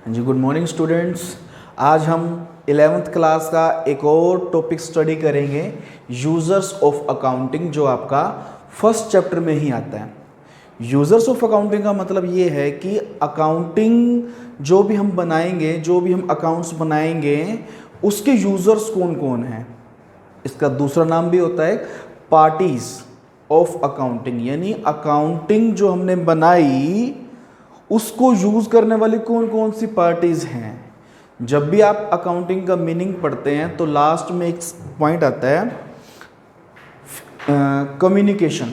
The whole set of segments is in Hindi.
जी गुड मॉर्निंग स्टूडेंट्स। आज हम 11th क्लास का एक और टॉपिक स्टडी करेंगे, यूज़र्स ऑफ अकाउंटिंग, जो आपका फर्स्ट चैप्टर में ही आता है। यूज़र्स ऑफ अकाउंटिंग का मतलब ये है कि अकाउंटिंग जो भी हम बनाएंगे, जो भी हम अकाउंट्स बनाएंगे, उसके यूज़र्स कौन कौन हैं। इसका दूसरा नाम भी होता है पार्टीज ऑफ अकाउंटिंग, यानी अकाउंटिंग जो हमने बनाई उसको यूज़ करने वाली कौन कौन सी पार्टीज़ हैं। जब भी आप अकाउंटिंग का मीनिंग पढ़ते हैं तो लास्ट में एक पॉइंट आता है कम्युनिकेशन,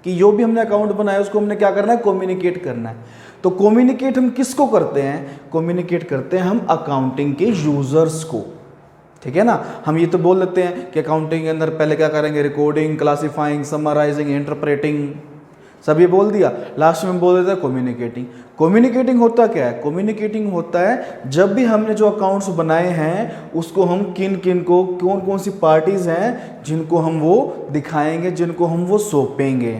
कि जो भी हमने अकाउंट बनाया उसको हमने क्या करना है, कम्युनिकेट करना है। तो कम्युनिकेट हम किसको करते हैं, कम्युनिकेट करते हैं हम अकाउंटिंग के यूज़र्स को। ठीक है ना। हम ये तो बोल देते हैं कि अकाउंटिंग के अंदर पहले क्या करेंगे, रिकॉर्डिंग, क्लासिफाइंग, समराइजिंग, इंटरप्रेटिंग, सब ये बोल दिया। लास्ट में बोल देते हैं कम्युनिकेटिंग। कम्युनिकेटिंग होता क्या है, कम्युनिकेटिंग होता है जब भी हमने जो अकाउंट्स बनाए हैं उसको हम किन किन को, कौन कौन सी पार्टीज हैं जिनको हम वो दिखाएंगे, जिनको हम वो सौंपेंगे।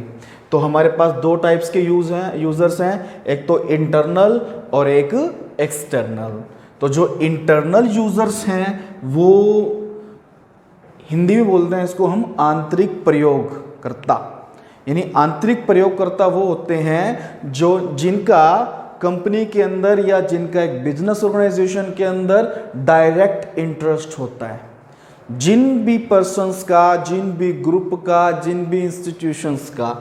तो हमारे पास दो टाइप्स के यूजर्स हैं, एक तो इंटरनल और एक एक्सटर्नल। तो जो इंटरनल यूजर्स हैं वो हिंदी में बोलते हैं इसको हम आंतरिक प्रयोगकर्ता, यानी आंतरिक प्रयोगकर्ता वो होते हैं जो जिनका कंपनी के अंदर या जिनका एक बिजनेस ऑर्गेनाइजेशन के अंदर डायरेक्ट इंटरेस्ट होता है। जिन भी पर्सन्स का, जिन भी ग्रुप का, जिन भी इंस्टीट्यूशंस का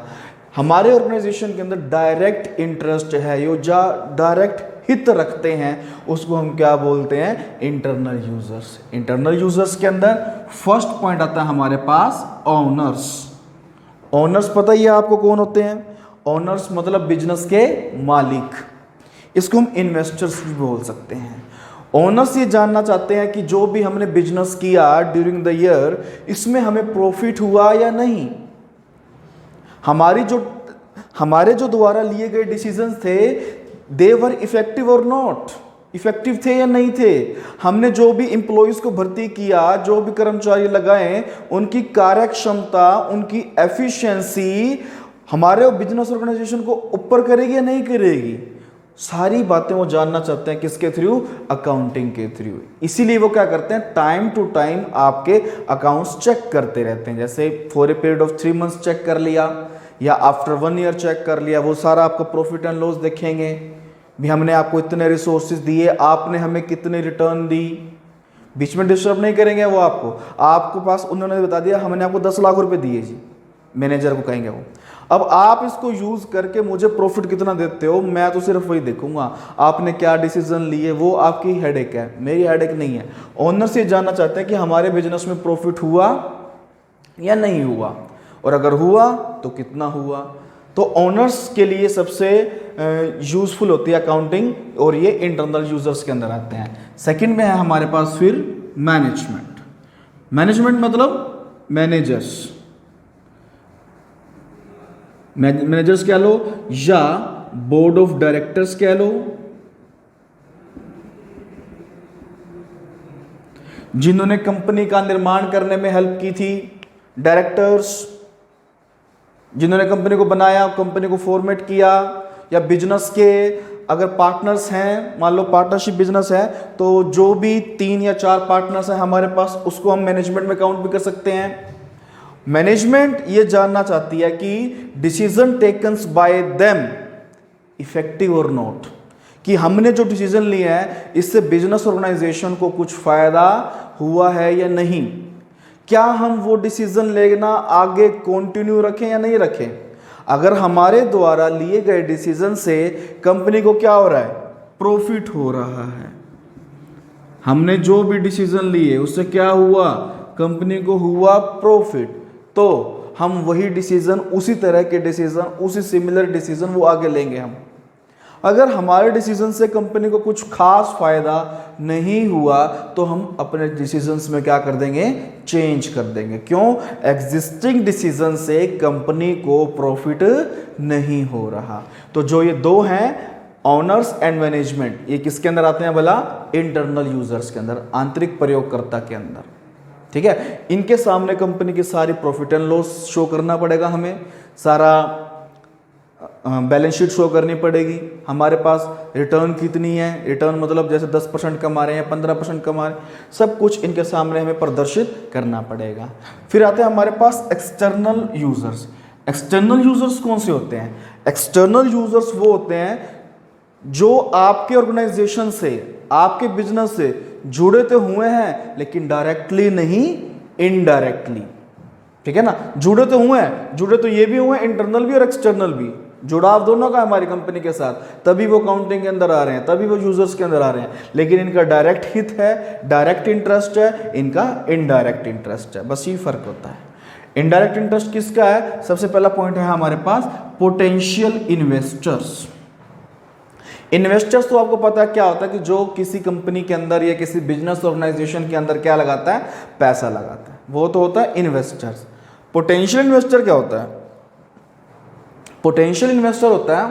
हमारे ऑर्गेनाइजेशन के अंदर डायरेक्ट इंटरेस्ट है, यो जा डायरेक्ट हित रखते हैं, उसको हम क्या बोलते हैं, इंटरनल यूजर्स। इंटरनल यूजर्स के अंदर फर्स्ट पॉइंट आता है हमारे पास ओनर्स। ओनर्स पता ही है आपको कौन होते हैं, ओनर्स मतलब बिजनेस के मालिक। इसको हम इन्वेस्टर्स भी बोल सकते हैं। ओनर्स ये जानना चाहते हैं कि जो भी हमने बिजनेस किया ड्यूरिंग द ईयर, इसमें हमें प्रॉफिट हुआ या नहीं। हमारे जो द्वारा लिए गए डिसीजंस थे, दे वर इफेक्टिव और नॉट, इफेक्टिव थे या नहीं थे। हमने जो भी एम्प्लॉइज को भर्ती किया, जो भी कर्मचारी लगाए, उनकी कार्य क्षमता, उनकी एफिशिएंसी हमारे बिजनेस ऑर्गेनाइजेशन को ऊपर करेगी या नहीं करेगी। सारी बातें वो जानना चाहते हैं किसके थ्रू, अकाउंटिंग के थ्रू। इसीलिए वो क्या करते हैं, टाइम टू टाइम आपके अकाउंट्स चेक करते रहते हैं। जैसे for a period of 3 months check कर लिया या आफ्टर 1 ईयर चेक कर लिया, वो सारा आपका प्रॉफिट एंड लॉस देखेंगे भी। हमने आपको इतने रिसोर्सेज दिए, आपने हमें कितने रिटर्न दी, बीच में डिस्टर्ब नहीं करेंगे वो आपको पास उन्होंने बता दिया हमने आपको 10 लाख रुपए दिए जी, मैनेजर को कहेंगे वो। अब आप इसको यूज करके मुझे प्रॉफिट कितना देते हो, मैं तो सिर्फ वही देखूंगा, आपने क्या डिसीजन लिए, वो आपकी हेडेक है, मेरी हेडेक नहीं है। ओनर से जानना चाहते हैं कि हमारे बिजनेस में प्रॉफिट हुआ या नहीं हुआ, और अगर हुआ तो कितना हुआ। तो ओनर्स के लिए सबसे यूजफुल होती है अकाउंटिंग, और ये इंटरनल यूजर्स के अंदर आते हैं। सेकंड में है हमारे पास फिर मैनेजमेंट। मैनेजमेंट मतलब मैनेजर्स, मैनेजर्स कह लो या बोर्ड ऑफ डायरेक्टर्स कह लो, जिन्होंने कंपनी का निर्माण करने में हेल्प की थी। डायरेक्टर्स जिन्होंने कंपनी को बनाया, कंपनी को फॉर्मेट किया। या बिजनेस के अगर पार्टनर्स हैं, मान लो पार्टनरशिप बिजनेस है, तो जो भी 3 या 4 पार्टनर्स हैं हमारे पास, उसको हम मैनेजमेंट में काउंट भी कर सकते हैं। मैनेजमेंट ये जानना चाहती है कि डिसीजन टेकन्स बाय देम इफेक्टिव और नॉट, कि हमने जो डिसीजन लिया है इससे बिजनेस ऑर्गेनाइजेशन को कुछ फायदा हुआ है या नहीं। क्या हम वो डिसीजन लेना आगे कंटिन्यू रखें या नहीं रखें। अगर हमारे द्वारा लिए गए डिसीजन से कंपनी को क्या हो रहा है, प्रॉफिट हो रहा है, हमने जो भी डिसीजन लिए उससे क्या हुआ, कंपनी को हुआ प्रॉफिट, तो हम वही डिसीजन, उसी तरह के डिसीजन, उसी सिमिलर डिसीजन वो आगे लेंगे हम। अगर हमारे डिसीजन से कंपनी को कुछ खास फायदा नहीं हुआ तो हम अपने डिसीजंस में क्या कर देंगे, चेंज कर देंगे। क्यों, एग्जिस्टिंग डिसीजन से कंपनी को प्रॉफिट नहीं हो रहा। तो जो ये दो हैं, ओनर्स एंड मैनेजमेंट, ये किसके अंदर आते हैं भला, इंटरनल यूजर्स के अंदर, आंतरिक प्रयोगकर्ता के अंदर। ठीक है, इनके सामने कंपनी की सारी प्रॉफिट एंड लॉस शो करना पड़ेगा हमें, सारा बैलेंस शीट शो करनी पड़ेगी, हमारे पास रिटर्न कितनी है, रिटर्न मतलब जैसे 10% कमा रहे हैं, 15% कमा रहे हैं, सब कुछ इनके सामने हमें प्रदर्शित करना पड़ेगा। फिर आते हैं हमारे पास एक्सटर्नल यूजर्स। एक्सटर्नल यूजर्स कौन से होते हैं? एक्सटर्नल यूजर्स वो होते हैं जो आपके ऑर्गेनाइजेशन से, आपके बिजनेस से जुड़े तो हुए हैं लेकिन डायरेक्टली नहीं, इनडायरेक्टली, ठीक है ना। जुड़े तो हुए हैं, जुड़े तो ये भी हुए हैं, इंटरनल भी और एक्सटर्नल भी, जुड़ाव दोनों का हमारी कंपनी के साथ, तभी वो काउंटिंग के अंदर आ रहे हैं, तभी वो यूजर्स के अंदर आ रहे हैं। लेकिन इनका डायरेक्ट हित है, डायरेक्ट इंटरेस्ट है, इनका इनडायरेक्ट इंटरेस्ट है, बस ये फर्क होता है। इनडायरेक्ट इंटरेस्ट किसका है? सबसे पहला पॉइंट है हमारे पास पोटेंशियल इन्वेस्टर्स। इन्वेस्टर्स तो आपको पता है क्या होता है कि जो किसी कंपनी के अंदर या किसी बिजनेस ऑर्गेनाइजेशन के अंदर क्या लगाता है? पैसा लगाता है, वो तो होता है इन्वेस्टर्स। पोटेंशियल इन्वेस्टर क्या होता है? पोटेंशियल इन्वेस्टर होता है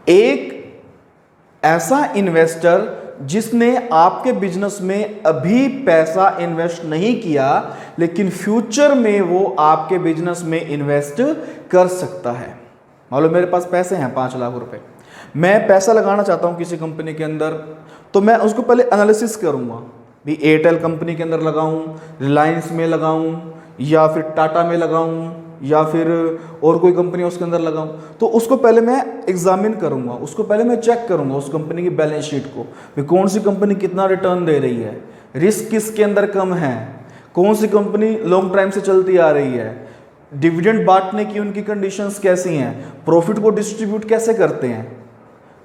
एक ऐसा इन्वेस्टर जिसने आपके बिजनेस में अभी पैसा इन्वेस्ट नहीं किया, लेकिन फ्यूचर में वो आपके बिजनेस में इन्वेस्ट कर सकता है। मान लो मेरे पास पैसे हैं 5 लाख रुपए, मैं पैसा लगाना चाहता हूं किसी कंपनी के अंदर, तो मैं उसको पहले एनालिसिस करूंगा भी एयरटेल कंपनी के अंदर लगाऊं, रिलायंस में लगाऊं, या फिर टाटा में लगाऊं, या फिर और कोई कंपनी उसके अंदर लगाऊं। तो उसको पहले मैं एग्जामिन करूंगा, उसको पहले मैं चेक करूंगा उस कंपनी की बैलेंस शीट को, भी कौन सी कंपनी कितना रिटर्न दे रही है, रिस्क किसके अंदर कम है, कौन सी कंपनी लॉन्ग टाइम से चलती आ रही है, डिविडेंड बांटने की उनकी कंडीशंस कैसी हैं, प्रॉफिट को डिस्ट्रीब्यूट कैसे करते हैं।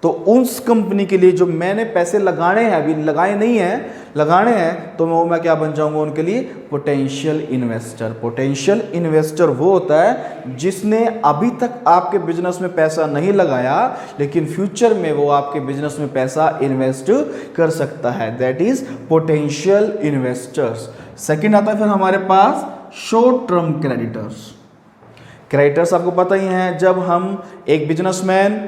तो उस कंपनी के लिए जो मैंने पैसे लगाने हैं, अभी लगाए नहीं हैं, लगाने हैं, तो मैं क्या बन जाऊंगा उनके लिए? Potential investor. पोटेंशियल इन्वेस्टर वो होता है जिसने अभी तक आपके बिजनेस में पैसा नहीं लगाया, लेकिन फ्यूचर में वो आपके बिजनेस में पैसा इन्वेस्ट कर सकता है, that is potential investors. Second आता है फिर हमारे पास शॉर्ट टर्म क्रेडिटर्स। क्रेडिटर्स आपको पता ही है, जब हम एक बिजनेसमैन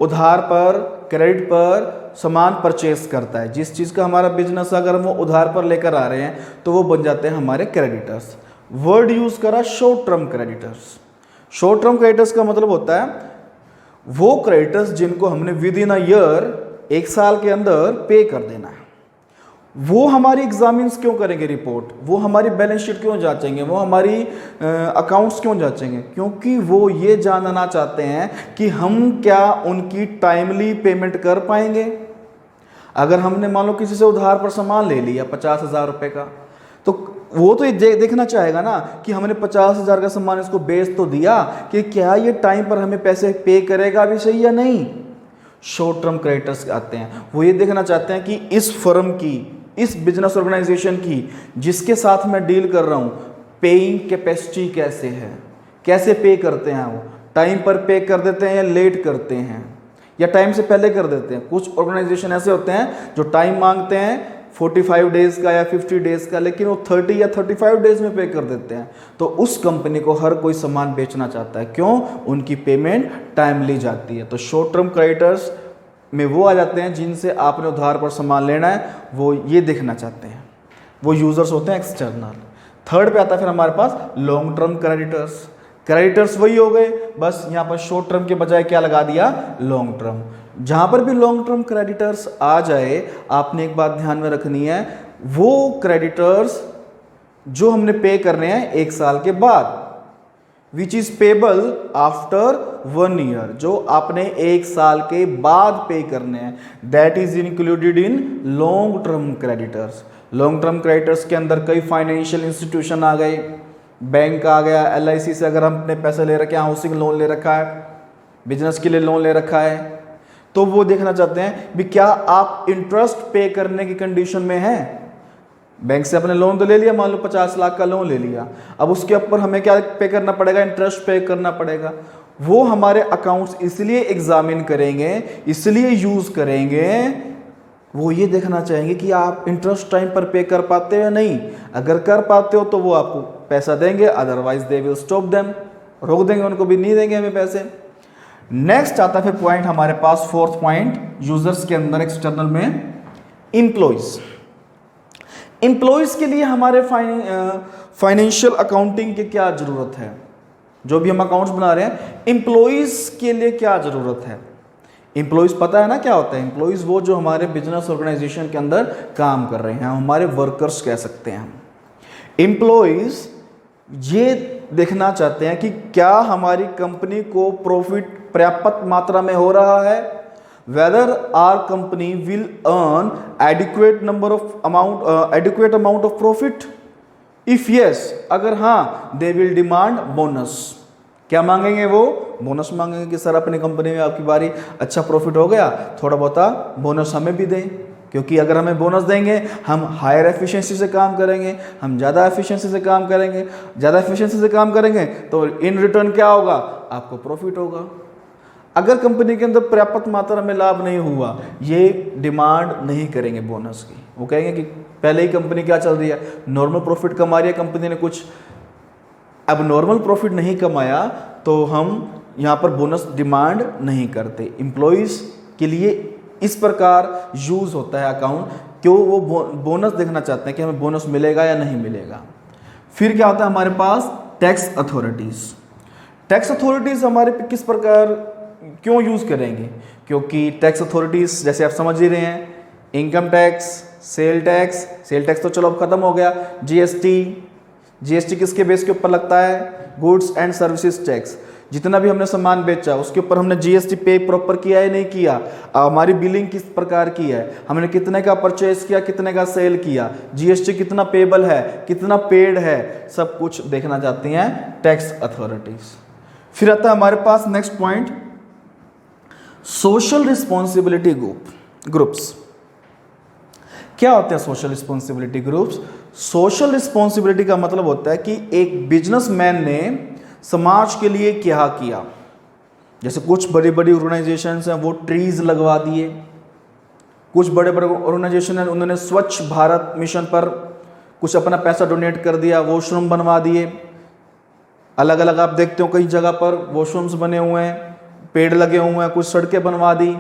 उधार पर, क्रेडिट पर सामान परचेस करता है, जिस चीज़ का हमारा बिजनेस अगर हम वो उधार पर लेकर आ रहे हैं तो वो बन जाते हैं हमारे क्रेडिटर्स। वर्ड यूज करा short term creditors. Short term creditors का मतलब होता है वो क्रेडिटर्स जिनको हमने विद इन अ ईयर, 1 साल के अंदर पे कर देना है। वो हमारी एग्जामिन्स क्यों करेंगे रिपोर्ट, वो हमारी बैलेंस शीट क्यों जांचेंगे, वो हमारी अकाउंट्स क्यों जांचेंगे? क्योंकि वो ये जानना चाहते हैं कि हम क्या उनकी टाइमली पेमेंट कर पाएंगे। अगर हमने मान लो किसी से उधार पर सामान ले लिया 50,000 रुपये का, तो वो तो ये देखना चाहेगा ना कि हमने 50,000 का सामान इसको बेच तो दिया, कि क्या ये टाइम पर हमें पैसे पे करेगा भी सही या नहीं। शॉर्ट टर्म क्रेडिटर्स आते हैं, वो ये देखना चाहते हैं कि इस फर्म की, इस बिजनेस ऑर्गेनाइजेशन की जिसके साथ मैं डील कर रहा हूं, पेइंग कैपेसिटी कैसे है, कैसे पे करते हैं, वो टाइम पर पे कर देते हैं या लेट करते हैं, या टाइम से पहले कर देते हैं। कुछ ऑर्गेनाइजेशन ऐसे होते हैं जो टाइम मांगते हैं 45 डेज का या 50 डेज का, लेकिन वो 30 या 35 डेज में पे कर देते हैं। तो उस कंपनी को हर कोई सामान बेचना चाहता है, क्यों? उनकी पेमेंट टाइमली जाती है। तो शॉर्ट टर्म क्रेडिटर्स में वो आ जाते हैं जिनसे आपने उधार पर सामान लेना है, वो ये देखना चाहते हैं, वो यूजर्स होते हैं एक्सटर्नल। थर्ड पे आता है फिर हमारे पास लॉन्ग टर्म क्रेडिटर्स। क्रेडिटर्स वही हो गए, बस यहाँ पर शॉर्ट टर्म के बजाय क्या लगा दिया? Long term. जहां पर भी लॉन्ग टर्म क्रेडिटर्स आ जाए, आपने एक बात ध्यान में रखनी है, वो क्रेडिटर्स जो हमने पे करने हैं 1 साल के बाद, which is payable after 1 year, जो आपने 1 साल के बाद पे करने हैं, that is included in long term creditors. Long term creditors के अंदर कई फाइनेंशियल इंस्टीट्यूशन आ गए, बैंक आ गया, LIC से अगर हमने पैसे ले रखे हैं, हाउसिंग लोन ले रखा है, बिजनेस के लिए लोन ले रखा है, तो वो देखना चाहते हैं भी क्या आप इंटरेस्ट पे करने की कंडीशन में हैं। बैंक से अपने लोन तो ले लिया, मान लो 50 लाख का लोन ले लिया, अब उसके ऊपर हमें क्या पे करना पड़ेगा? इंटरेस्ट पे करना पड़ेगा। वो हमारे अकाउंट्स इसलिए एग्जामिन करेंगे, इसलिए यूज करेंगे, वो ये देखना चाहेंगे कि आप इंटरेस्ट टाइम पर पे कर पाते हो या नहीं। अगर कर पाते हो तो वो आपको पैसा देंगे, otherwise they will stop them, रोक देंगे उनको, भी नहीं देंगे हमें पैसे। नेक्स्ट आता है फिर पॉइंट हमारे पास, फोर्थ पॉइंट यूजर्स के अंदर एक्सटर्नल में एम्प्लॉइज। एम्प्लॉइज के लिए हमारे फाइनेंशियल अकाउंटिंग की क्या जरूरत है? जो भी हम अकाउंट्स बना रहे हैं, एम्प्लॉइज के लिए क्या जरूरत है। एम्प्लॉइज पता है ना क्या होता है, एम्प्लॉइज वो जो हमारे बिजनेस ऑर्गेनाइजेशन के अंदर काम कर रहे हैं, हमारे वर्कर्स कह सकते हैं हम। एम्प्लॉइज ये देखना चाहते हैं कि क्या हमारी कंपनी को प्रॉफिट पर्याप्त मात्रा में हो रहा है, whether our company will earn adequate amount of profit. If yes, अगर हाँ, they will demand bonus. क्या मांगेंगे वो? बोनस मांगेंगे कि सर अपनी कंपनी में आपकी बारी अच्छा प्रॉफिट हो गया, थोड़ा बहुत बोनस हमें भी दें, क्योंकि अगर हमें बोनस देंगे हम हायर एफिशिएंसी से काम करेंगे, हम ज़्यादा एफिशिएंसी से काम करेंगे, ज़्यादा एफिशिएंसी से काम करेंगे तो इन रिटर्न क्या होगा, आपको प्रॉफिट होगा। अगर कंपनी के अंदर पर्याप्त मात्रा में लाभ नहीं हुआ, ये डिमांड नहीं करेंगे बोनस की। वो कहेंगे कि पहले ही कंपनी क्या चल रही है, नॉर्मल प्रॉफिट कमा रही है कंपनी ने, कुछ अब नॉर्मल प्रॉफिट नहीं कमाया तो हम यहाँ पर बोनस डिमांड नहीं करते। एम्प्लॉइज के लिए इस प्रकार यूज होता है अकाउंट, क्यों? वो बोनस देखना चाहते हैं कि हमें बोनस मिलेगा या नहीं मिलेगा। फिर क्या होता है हमारे पास, टैक्स अथॉरिटीज। टैक्स अथॉरिटीज हमारे पे किस प्रकार क्यों यूज करेंगे, क्योंकि टैक्स अथॉरिटीज जैसे आप समझ ही रहे हैं, इनकम टैक्स, सेल टैक्स तो चलो अब खत्म हो गया, जीएसटी किसके बेस के ऊपर लगता है, गुड्स एंड सर्विसेज टैक्स। जितना भी हमने सामान बेचा उसके ऊपर हमने जीएसटी पे प्रॉपर किया है नहीं किया, हमारी बिलिंग किस प्रकार की है, हमने कितने का परचेज किया, कितने का सेल किया, जीएसटी कितना पेबल है, कितना पेड है, सब कुछ देखना चाहती हैं टैक्स अथॉरिटीज। फिर आता है हमारे पास next point, social responsibility groups. क्या होते हैं social responsibility groups? Social responsibility का मतलब होता है कि एक बिजनेसमैन ने समाज के लिए क्या किया। जैसे कुछ बड़ी बड़ी ऑर्गेनाइजेशंस हैं वो ट्रीज लगवा दिए, कुछ बड़े बड़े ऑर्गेनाइजेशन हैं उन्होंने स्वच्छ भारत मिशन पर कुछ अपना पैसा डोनेट कर दिया, वॉशरूम बनवा दिए, अलग अलग आप देखते हो कई जगह पर वॉशरूम्स बने हुए हैं, पेड़ लगे हुए हैं, कुछ सड़कें बनवा दी,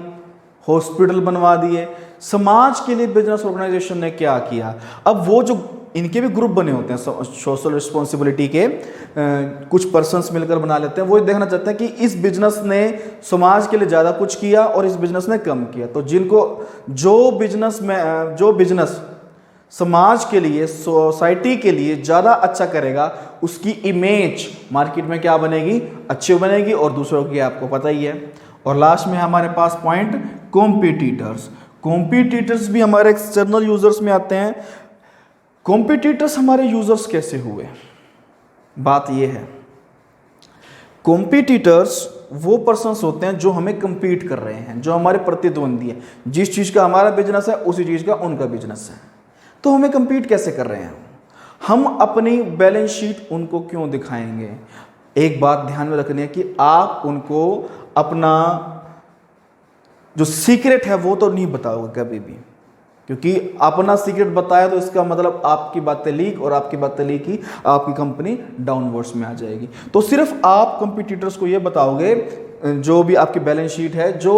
हॉस्पिटल बनवा दिए। समाज के लिए बिजनेस ऑर्गेनाइजेशन ने क्या किया। अब वो जो इनके भी ग्रुप बने होते हैं सोशल रिस्पॉन्सिबिलिटी के, कुछ पर्सन्स मिलकर बना लेते हैं, वो देखना चाहते हैं कि इस बिजनेस ने समाज के लिए ज़्यादा कुछ किया और इस बिजनेस ने कम किया। तो जो बिजनेस समाज के लिए, सोसाइटी के लिए ज़्यादा अच्छा करेगा, उसकी इमेज मार्केट में क्या बनेगी, अच्छी बनेगी, और दूसरों की आपको पता ही है। और लास्ट में हमारे पास पॉइंट, कॉम्पिटिटर्स भी हमारे एक्सटर्नल यूजर्स में आते हैं। कॉम्पिटिटर्स हमारे यूजर्स कैसे हुए, बात यह है, कॉम्पिटिटर्स वो पर्सन्स होते हैं जो हमें compete कर रहे हैं, जो हमारे प्रतिद्वंदी हैं, जिस चीज़ का हमारा बिजनेस है उसी चीज़ का उनका बिजनेस है, तो हमें compete कैसे कर रहे हैं, हम अपनी बैलेंस शीट उनको क्यों दिखाएंगे। एक बात ध्यान में रखनी है कि आप उनको अपना जो सीक्रेट है वो तो नहीं बताओगे कभी भी, क्योंकि अपना सीक्रेट बताया तो इसका मतलब आपकी बातें लीक, और आपकी बातें लीक ही आपकी कंपनी डाउनवर्ड्स में आ जाएगी। तो सिर्फ आप कंपटीटर्स को ये बताओगे, जो भी आपकी बैलेंस शीट है, जो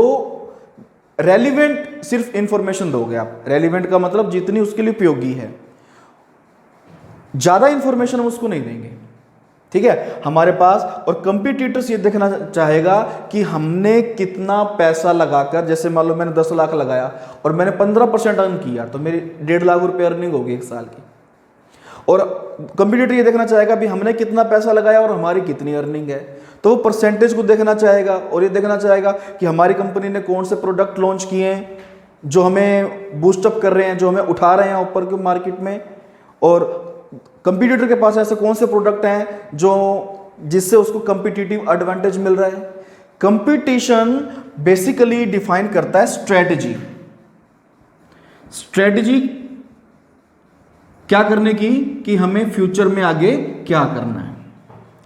रेलिवेंट सिर्फ इंफॉर्मेशन दोगे आप। रेलिवेंट का मतलब जितनी उसके लिए उपयोगी है, ज़्यादा इंफॉर्मेशन हम उसको नहीं देंगे, ठीक है हमारे पास। और कंपटीटर्स ये देखना चाहेगा कि हमने कितना पैसा लगाकर, जैसे मान लो मैंने 10 लाख लगाया और मैंने 15% अर्न किया, तो मेरी 1.5 लाख रुपए अर्निंग होगी 1 साल की। और कंपटीटर ये देखना चाहेगा भी हमने कितना पैसा लगाया और हमारी कितनी अर्निंग है, तो वो परसेंटेज को देखना चाहेगा। और ये देखना चाहेगा कि हमारी कंपनी ने कौन से प्रोडक्ट लॉन्च किए हैं जो हमें बूस्टअप कर रहे हैं, जो हमें उठा रहे हैं ऊपर के मार्केट में, और कंपटीटर के पास ऐसे कौन से प्रोडक्ट हैं जिससे उसको कंपटीटिव एडवांटेज मिल रहा है। कंपटीशन बेसिकली डिफाइन करता है स्ट्रेटजी क्या करने की, कि हमें फ्यूचर में आगे क्या करना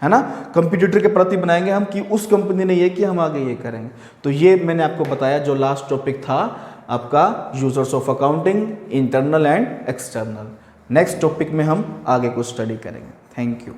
है ना। कंपटीटर के प्रति बनाएंगे हम कि उस कंपनी ने ये किया, हम आगे ये करेंगे। तो ये मैंने आपको बताया जो लास्ट टॉपिक था आपका, users of accounting, internal and external. Next topic में हम आगे को स्टडी करेंगे। Thank you.